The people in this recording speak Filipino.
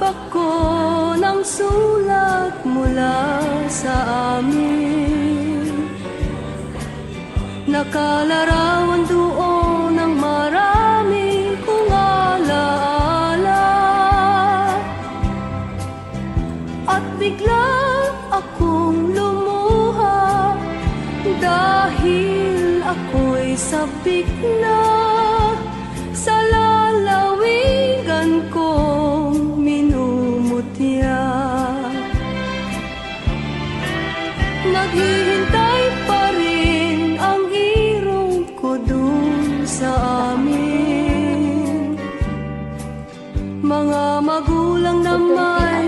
ako ng sulat mula sa amin. Nakalarawan doon ng marami kong alaala, at bigla akong lumuha dahil ako'y sabik na sa lalawigan kong minumutya. Naghihintay pa rin ang irong ko dun sa amin. Mga magulang na may